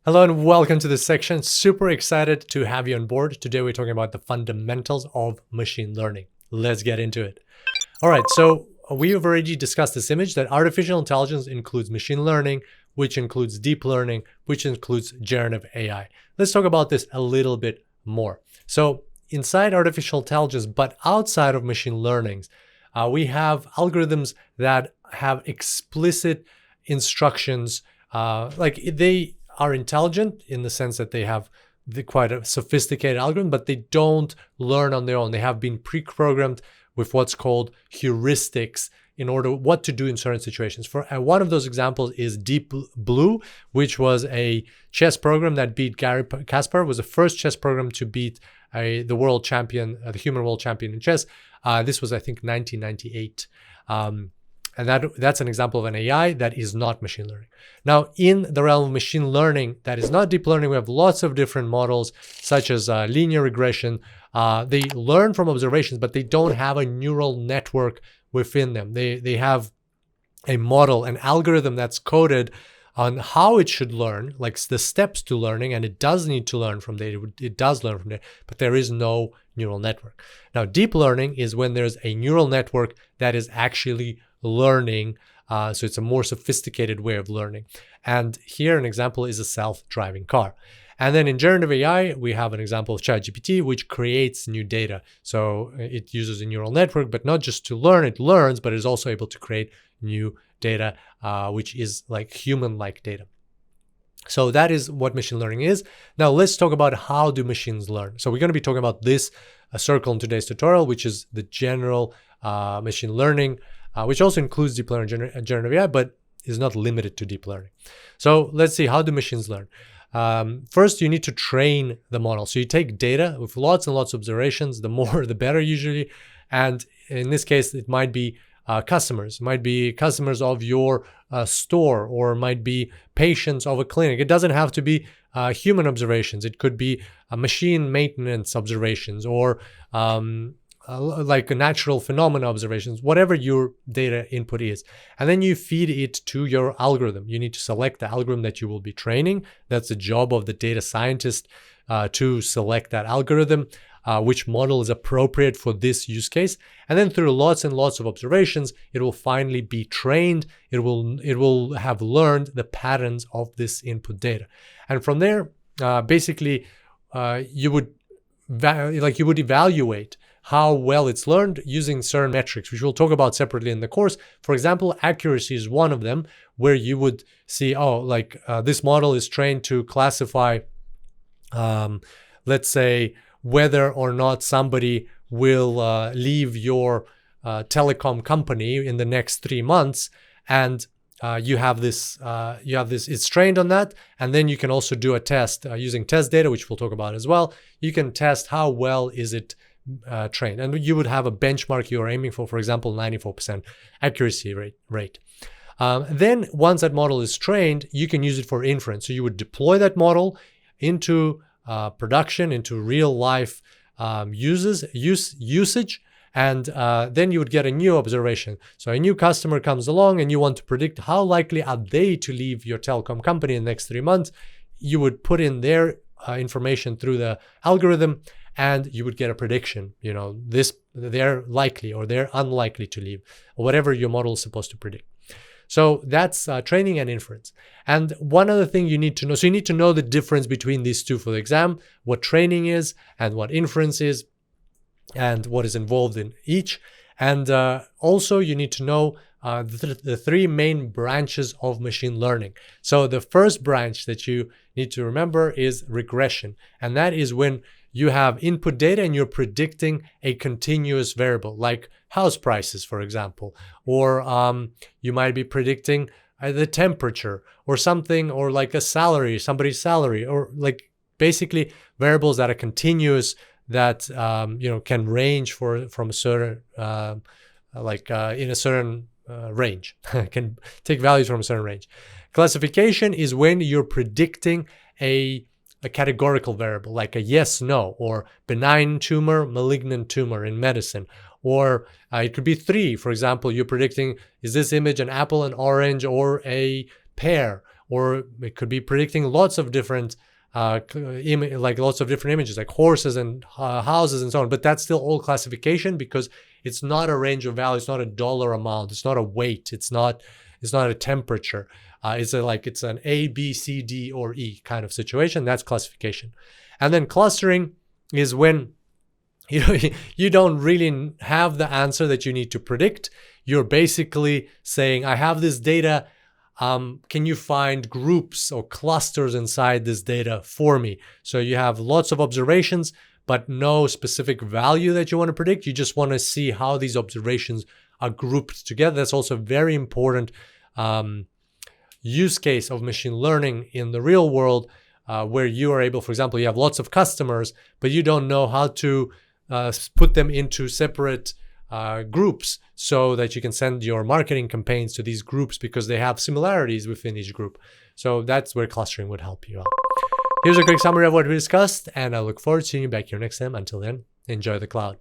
Hello and welcome to this section. Super excited to have you on board. Today we're talking about the fundamentals of machine learning. Let's get into it. All right, so we have already discussed this image that artificial intelligence includes machine learning, which includes deep learning, which includes generative AI. Let's talk about this a little bit more. So inside artificial intelligence, but outside of machine learning, we have algorithms that have explicit instructions, like they are intelligent in the sense that they have quite a sophisticated algorithm, but they don't learn on their own. They have been pre-programmed with what's called heuristics in order what to do in certain situations. For one of those examples is Deep Blue, which was a chess program that beat Garry Kasparov. Was the first chess program to beat the world champion, the human world champion in chess. This was, I think, 1998. And that's an example of an AI that is not machine learning. Now, in the realm of machine learning that is not deep learning, we have lots of different models, such as linear regression. They learn from observations, but they don't have a neural network within them. They have a model, an algorithm that's coded on how it should learn, like the steps to learning, and it does need to learn from data. It does learn from data, but there is no neural network. Now, deep learning is when there's a neural network that is actually learning. So it's a more sophisticated way of learning. And here an example is a self-driving car. And then in generative AI, we have an example of ChatGPT, which creates new data. So it uses a neural network, but not just to learn, it learns, but is also able to create new data, which is like human-like data. So that is what machine learning is. Now let's talk about how do machines learn. So we're going to be talking about this circle in today's tutorial, which is the general machine learning, which also includes deep learning and generative AI, but is not limited to deep learning. So let's see, how do machines learn? First, you need to train the model. So you take data with lots and lots of observations, the more, the better usually. And in this case, it might be customers, it might be customers of your store, or might be patients of a clinic. It doesn't have to be human observations. It could be machine maintenance observations, or like a natural phenomena observations, whatever your data input is. And then you feed it to your algorithm. You need to select the algorithm that you will be training. That's the job of the data scientist, to select that algorithm, which model is appropriate for this use case. And then through lots and lots of observations, it will finally be trained. It will have learned the patterns of this input data. And from there, basically, you would evaluate how well it's learned using certain metrics, which we'll talk about separately in the course. For example, accuracy is one of them, where you would see, this model is trained to classify, let's say, whether or not somebody will leave your telecom company in the next 3 months. And you have this, it's trained on that. And then you can also do a test using test data, which we'll talk about as well. You can test how well is it trained, and you would have a benchmark you are aiming for example, 94% accuracy rate. Then once that model is trained, you can use it for inference. So you would deploy that model into production, into real life usage, and then you would get a new observation. So a new customer comes along and you want to predict how likely are they to leave your telecom company in the next 3 months. You would put in their information through the algorithm, and you would get a prediction, they're likely or they're unlikely to leave, or whatever your model is supposed to predict. So that's training and inference. And one other thing you need to know, so you need to know the difference between these two for the exam, what training is and what inference is, and what is involved in each. And also you need to know the three main branches of machine learning. So the first branch that you need to remember is regression. And that is when you have input data and you're predicting a continuous variable, like house prices, for example, or you might be predicting the temperature or something, or like a salary, somebody's salary, or like basically variables that are continuous, that can range from a certain in a certain range, can take values from a certain range. Classification is when you're predicting a categorical variable, like a yes, no, or benign tumor, malignant tumor in medicine. Or it could be 3. For example, you're predicting, is this image an apple, an orange, or a pear? or it could be predicting lots of different like lots of different images, like horses and houses and so on. But that's still all classification, because it's not a range of value. It's not a dollar amount. It's not a weight. It's not a temperature. It's an A, B, C, D, or E kind of situation. That's classification. And then clustering is when you don't really have the answer that you need to predict. You're basically saying, I have this data. Can you find groups or clusters inside this data for me? So you have lots of observations, but no specific value that you want to predict. You just want to see how these observations are grouped together. That's also a very important use case of machine learning in the real world, where you are able, for example, you have lots of customers, but you don't know how to put them into separate groups so that you can send your marketing campaigns to these groups because they have similarities within each group. So that's where clustering would help you out. Here's a quick summary of what we discussed, and I look forward to seeing you back here next time. Until then, enjoy the cloud.